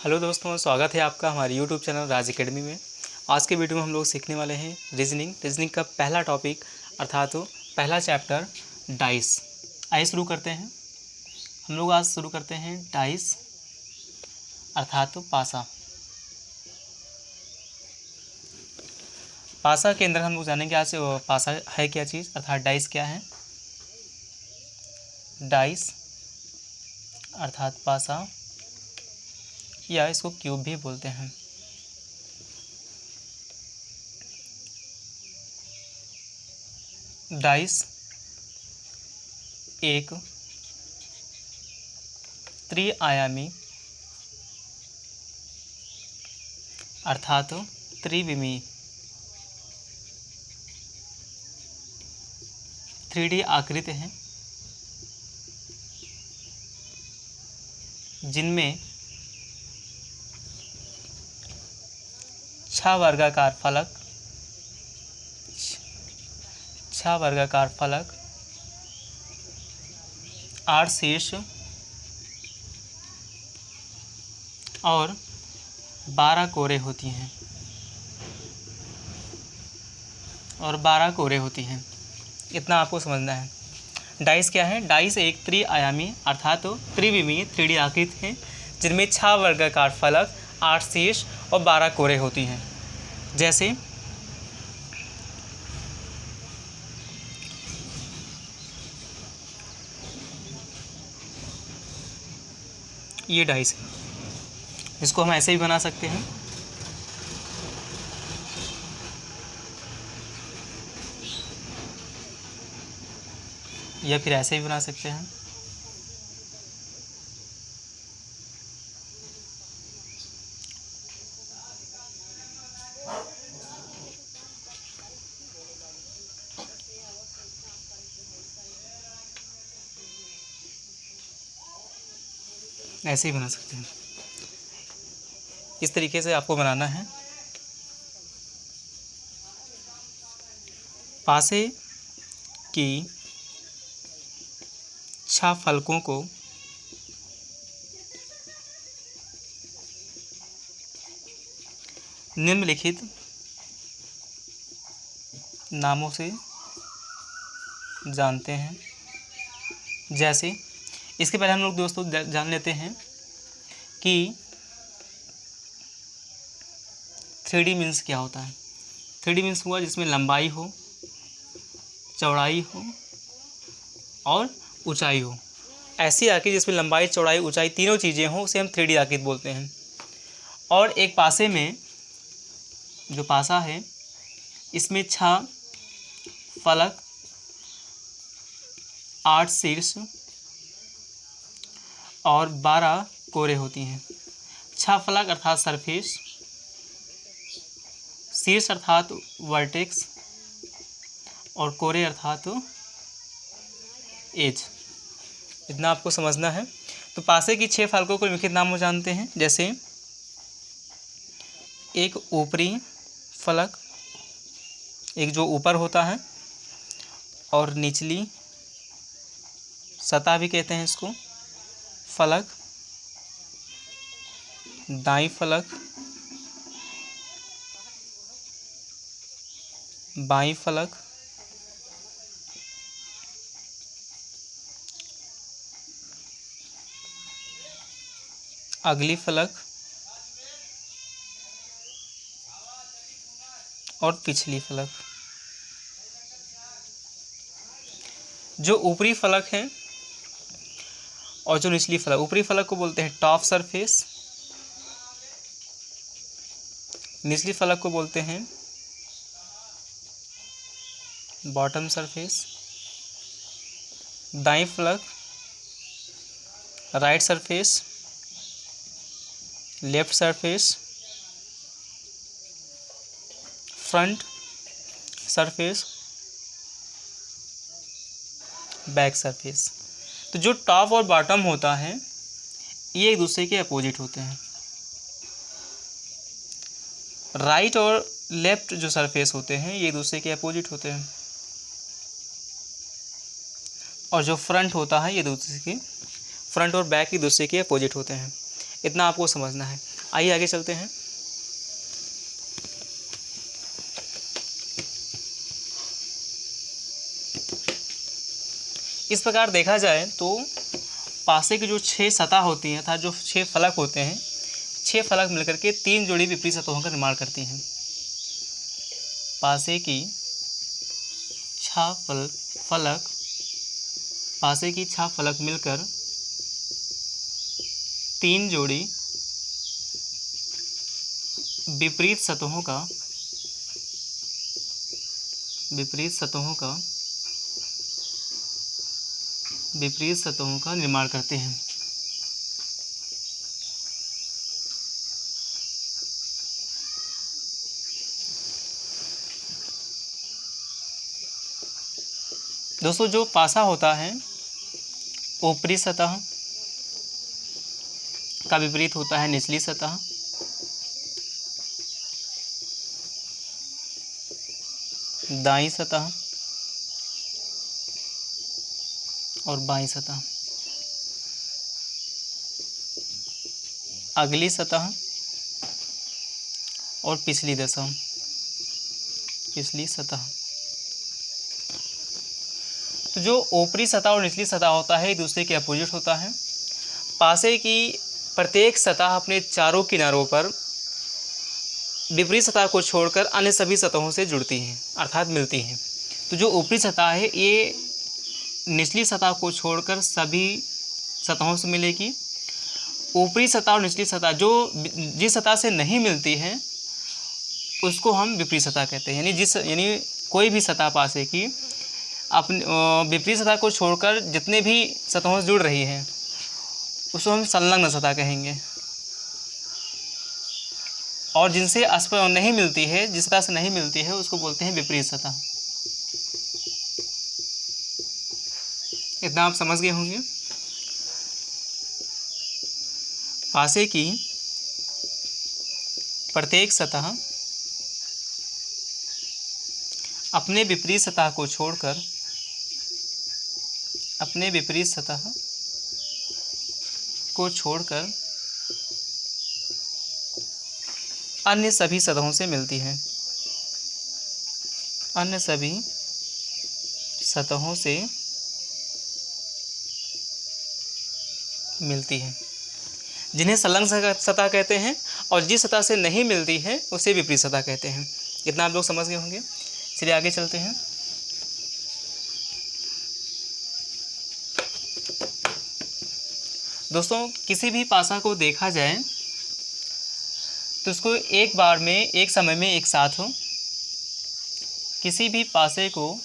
Hello दोस्तों, स्वागत है आपका हमारे यूट्यूब चैनल राज एकेडमी में। आज के वीडियो में हम लोग सीखने वाले हैं रीजनिंग का पहला टॉपिक अर्थात तो पहला चैप्टर डाइस। आइए शुरू करते हैं। हम लोग आज शुरू करते हैं डाइस अर्थात तो पासा। पासा के अंदर हम लोग जानेंगे आज पासा है क्या चीज़ अर्थात डाइस क्या है। डाइस अर्थात पासा या इसको क्यूब भी बोलते हैं। डाइस एक त्रिआयामी अर्थात त्रिविमीय 3D आकृति है जिनमें 6 वर्गाकार फलक 8 शीर्ष और 12 कोरे होती हैं। इतना आपको समझना है। डाइस क्या है? डाइस एक त्रिआयामी अर्थात तो त्रिविमीय 3D आकृति है जिनमें 6 वर्गाकार फलक 8 शीर्ष और 12 कोरे होती हैं। जैसे ये डाइस है, इसको हम ऐसे भी बना सकते हैं। या फिर ऐसे भी बना सकते हैं। ऐसे ही बना सकते हैं। इस तरीके से आपको बनाना है। पासे की 6 फलकों को निम्नलिखित नामों से जानते हैं। जैसे इसके पहले हम लोग दोस्तों जान लेते हैं कि 3D मीन्स क्या होता है। 3D मीन्स हुआ जिसमें लंबाई हो, चौड़ाई हो और ऊंचाई हो। ऐसी आकृति जिसमें लंबाई, चौड़ाई, ऊंचाई तीनों चीज़ें हों उसे हम 3D आकृति बोलते हैं। और एक पासे में जो पासा है इसमें 6 फलक 8 शीर्ष और 12 कोरे होती हैं। 6 फलक अर्थात सरफेस, शीर्ष अर्थात वर्टेक्स और कोरे अर्थात एज। इतना आपको समझना है। तो पासे की 6 फलकों को निम्नलिखित नाम जानते हैं। जैसे एक ऊपरी फलक, एक जो ऊपर होता है, और निचली सतह भी कहते हैं इसको, फलक, दाईं फलक, बाईं फलक, अगली फलक और पिछली फलक। जो ऊपरी फलक है और जो निचली फलक, ऊपरी फलक को बोलते हैं टॉप सरफेस, निचली फलक को बोलते हैं बॉटम सरफेस। दाईं फलक right surface, left surface, front surface, back surface. तो जो टॉप और बॉटम होता है ये एक दूसरे के अपोजिट होते हैं। राइट और लेफ्ट जो सरफेस होते हैं ये एक दूसरे के अपोजिट होते हैं। और जो फ्रंट होता है ये दूसरे के फ्रंट और बैक एक दूसरे के अपोजिट होते हैं। इतना आपको समझना है। आइए आगे चलते हैं। इस प्रकार देखा जाए तो पासे की जो 6 सतह होती हैं अर्थात जो 6 फलक होते हैं, 6 फलक मिलकर के 3 जोड़ी विपरीत सतहों का निर्माण करती हैं। पासे की 6 फलक पासे की 6 फलक मिलकर 3 जोड़ी विपरीत सतहों का निर्माण करते हैं। दोस्तों जो पासा होता है ऊपरी सतह का विपरीत होता है निचली सतह, दाईं सतह और बाईं सतह, अगली सतह और पिछली सतह। तो जो ऊपरी सतह और निचली सतह होता है एक दूसरे के अपोजिट होता है। पासे की प्रत्येक सतह अपने चारों किनारों पर विपरीत सतह को छोड़कर अन्य सभी सतहों से जुड़ती हैं अर्थात मिलती हैं। तो जो ऊपरी सतह है ये निचली सतह को छोड़कर सभी सतहों से मिलेगी। ऊपरी सतह और निचली सतह जिस सतह से नहीं मिलती है उसको हम विपरीत सतह कहते हैं। यानी कोई भी सतह पासे की अपनी विपरीत सतह को छोड़कर जितने भी सतहों से जुड़ रही है उसको हम संलग्न सतह कहेंगे। और जिनसे नहीं मिलती है, जिस सतह से नहीं मिलती है उसको बोलते हैं विपरीत सतह। इतना आप समझ गए होंगे। पासे की प्रत्येक सतह अपने विपरीत सतह को छोड़कर अन्य सभी सतहों से मिलती है। जिन्हें संलग्न सतह कहते हैं और जिस सतह से नहीं मिलती है उसे विपरीत सतह कहते हैं। इतना आप लोग समझ गए होंगे। चलिए आगे चलते हैं। दोस्तों किसी भी पासा को देखा जाए तो उसको एक बार में एक समय में एक साथ हो, किसी भी पासे को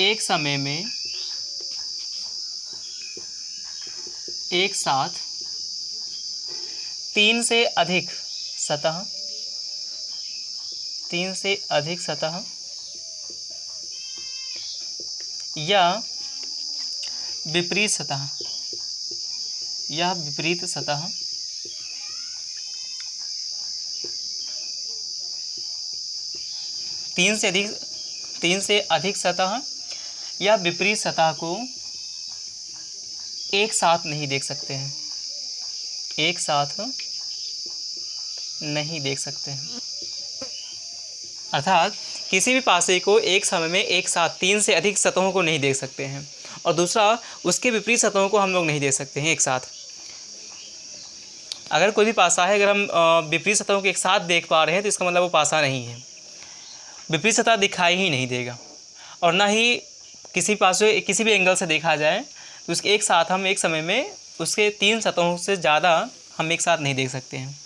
एक समय में एक साथ 3 से अधिक सतह या विपरीत सतह 3 से अधिक सतह या विपरीत सतह को एक साथ नहीं देख सकते हैं। अर्थात किसी भी पासे को एक समय में एक साथ 3 से अधिक सतहों को नहीं देख सकते हैं और दूसरा उसके विपरीत सतहों को हम लोग नहीं देख सकते हैं एक साथ। अगर कोई भी पासा है, अगर हम विपरीत सतहों को एक साथ देख पा रहे हैं तो इसका मतलब वो पासा नहीं है, विपरीत सतह दिखाई ही नहीं देगा। और ना ही किसी भी एंगल से देखा जाए तो उसके एक साथ हम एक समय में उसके 3 सतहों से ज़्यादा हम एक साथ नहीं देख सकते हैं।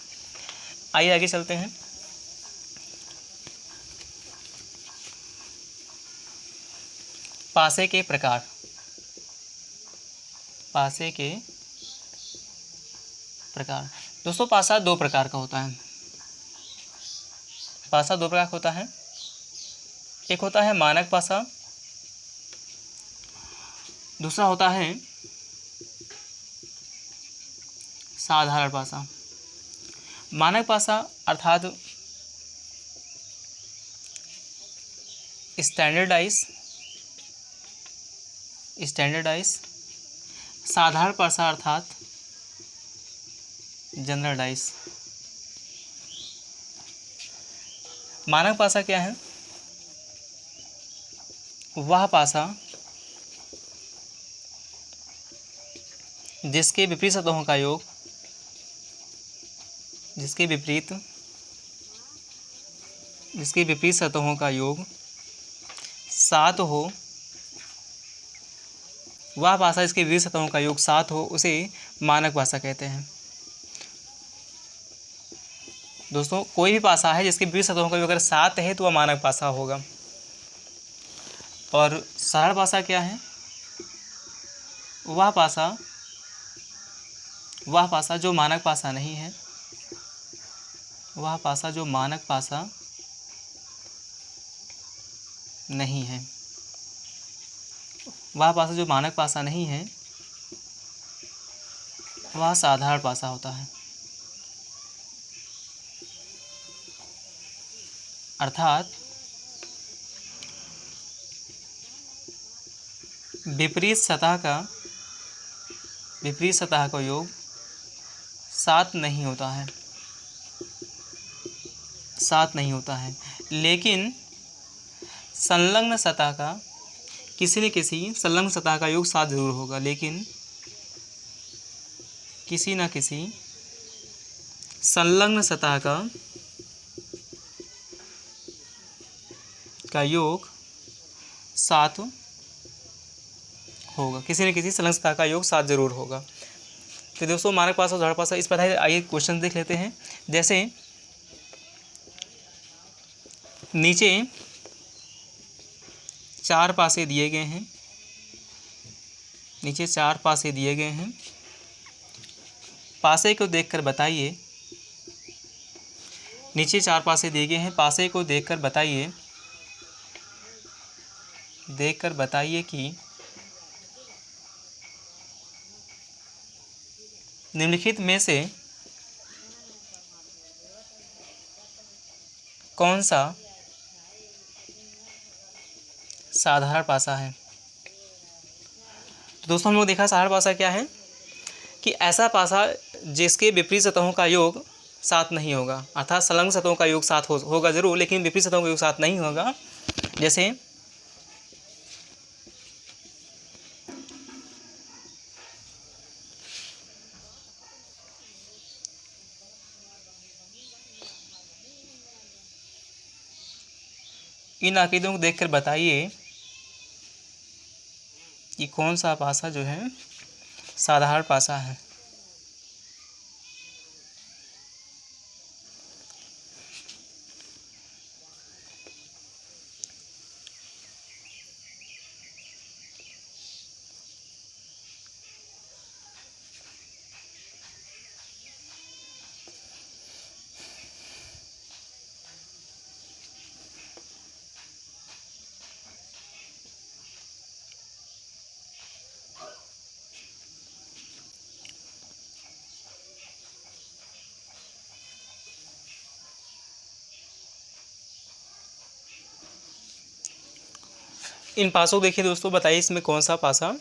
आइए आगे चलते हैं। पासे के प्रकार। दोस्तों पासा 2 प्रकार का होता है। एक होता है मानक पासा, दूसरा होता है साधारण पासा। मानक पासा अर्थात स्टैंडर्डाइज साधारण पासा अर्थात जनरल डाइस। मानक पासा क्या है? वह पासा जिसके विपरीत सतहों का योग, जिसके विपरीत सतहों का योग 7 हो, वह पासा जिसके विपरीत सतहों का योग 7 हो उसे मानक पासा कहते हैं। दोस्तों, कोई भी पासा है जिसके विपरीत सतहों का योग अगर 7 है तो वह मानक पासा होगा। और सरल पासा क्या है? वह पासा जो मानक पासा नहीं है, वह पासा जो मानक पासा नहीं है, वह पासा जो मानक पासा नहीं है, वह साधारण पासा होता है। अर्थात विपरीत सतह का योग 7 नहीं होता है, 7 नहीं होता है। लेकिन संलग्न सतह का किसी न किसी संलग्न सतह का योग 7 जरूर होगा, लेकिन किसी न किसी संलग्न सतह का योग 7 होगा, किसी न किसी संलग्न सतह का योग 7 जरूर होगा। तो दोस्तों, मानक पासा और सरल पासा इस पर आइए क्वेश्चन देख लेते हैं। जैसे नीचे 4 पासे दिए गए हैं, नीचे 4 पासे दिए गए हैं। पासे को देखकर बताइए, नीचे 4 पासे दिए गए हैं, पासे को देखकर बताइए कि निम्नलिखित में से कौन सा साधारण पासा है। तो दोस्तों, हम लोग देखा साधारण पासा क्या है कि ऐसा पासा जिसके विपरीत सतहों का योग 7 नहीं होगा, अर्थात संलग्न सतहों का योग 7 होगा जरूर, लेकिन विपरीत सतहों का योग 7 नहीं होगा। जैसे इन आकृतियों को देखकर बताइए कि कौन सा पासा जो है साधारण पासा है। इन पासों को देखिए दोस्तों, बताइए इसमें कौन सा पासा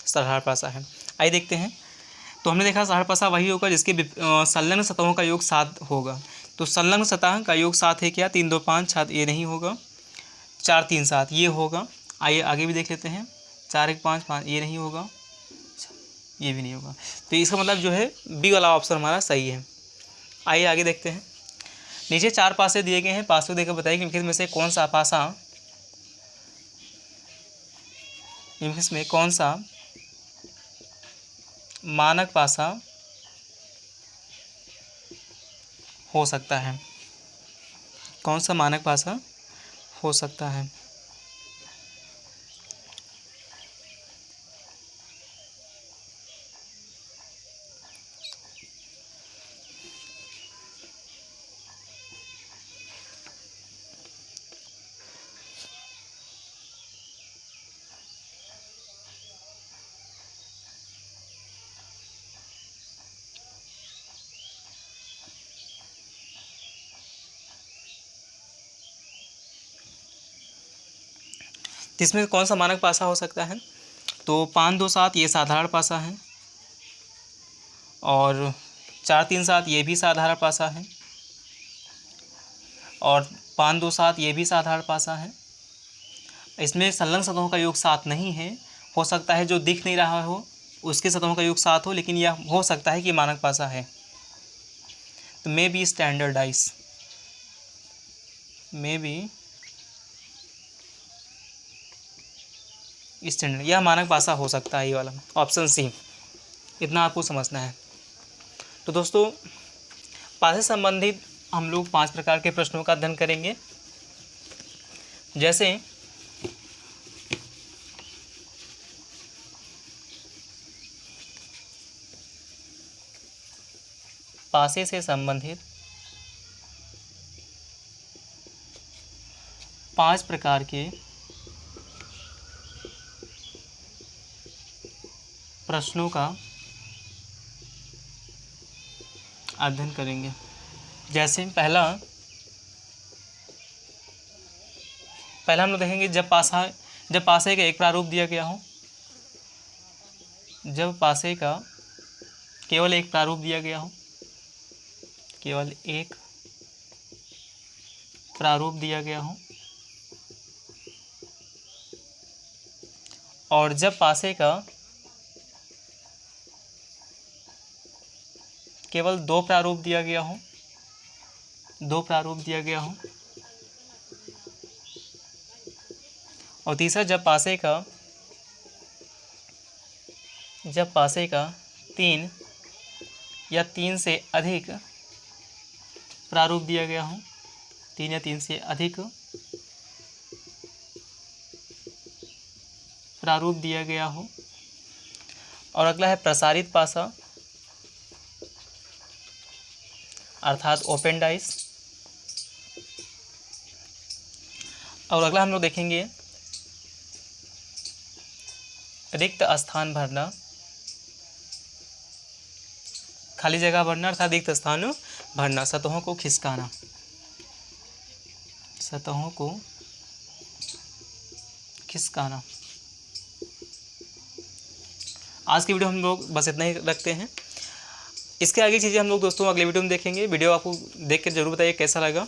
साधारण पासा है। आइए देखते हैं। तो हमने देखा साधारण पासा वही होगा जिसके संलग्न सतहों का योग 7 होगा। तो संलग्न सतह का योग 7 है क्या? 3 2 5 7, ये नहीं होगा। 4 3 7 ये होगा। आइए आगे भी देख लेते हैं। 4 1 5 5 ये नहीं होगा, ये भी नहीं होगा। तो इसका मतलब जो है बी वाला ऑप्शन हमारा सही है। आइए आगे देखते हैं। नीचे 4 पासे दिए गए हैं, पासों देकर बताइए कि इनमें से कौन सा पासा, इसमें कौन सा मानक पासा हो सकता है, कौन सा मानक पासा हो सकता है। इसमें कौन सा मानक पासा हो सकता है? तो 5 2 7 ये साधारण पासा है, और 4 3 7 ये भी साधारण पासा है, और 5 2 7 ये भी साधारण पासा है। इसमें संलग्न सतहों का योग 7 नहीं है। हो सकता है जो दिख नहीं रहा हो उसके सतहों का योग 7 हो, लेकिन यह हो सकता है कि मानक पासा है। तो maybe standardise, maybe standard, यह मानक पासा हो सकता है, ये वाला ऑप्शन सी। इतना आपको समझना है। तो दोस्तों पासे से संबंधित हम लोग 5 प्रकार के प्रश्नों का अध्ययन करेंगे। जैसे पासे से संबंधित 5 प्रकार के प्रश्नों का अध्ययन करेंगे। जैसे पहला हम लोग देखेंगे जब पासे का एक प्रारूप दिया गया हो, जब पासे का केवल एक प्रारूप दिया गया हो, केवल एक प्रारूप दिया गया हो, और जब पासे का केवल 2 प्रारूप दिया गया हो, 2 प्रारूप दिया गया हो, और तीसरा जब पासे का 3 या 3 से अधिक प्रारूप दिया गया हो, 3 या 3 से अधिक प्रारूप दिया गया हो। और अगला है प्रसारित पासा अर्थात ओपन डाइस। और अगला हम लोग देखेंगे रिक्त स्थान भरना, खाली जगह भरना अर्थात रिक्त स्थान भरना, सतहों को खिसकाना, सतहों को खिसकाना। आज की वीडियो हम लोग बस इतना ही रखते हैं। इसके आगे चीज़ें हम लोग दोस्तों अगले वीडियो में देखेंगे। वीडियो आपको देख कर जरूर बताइए कैसा लगा।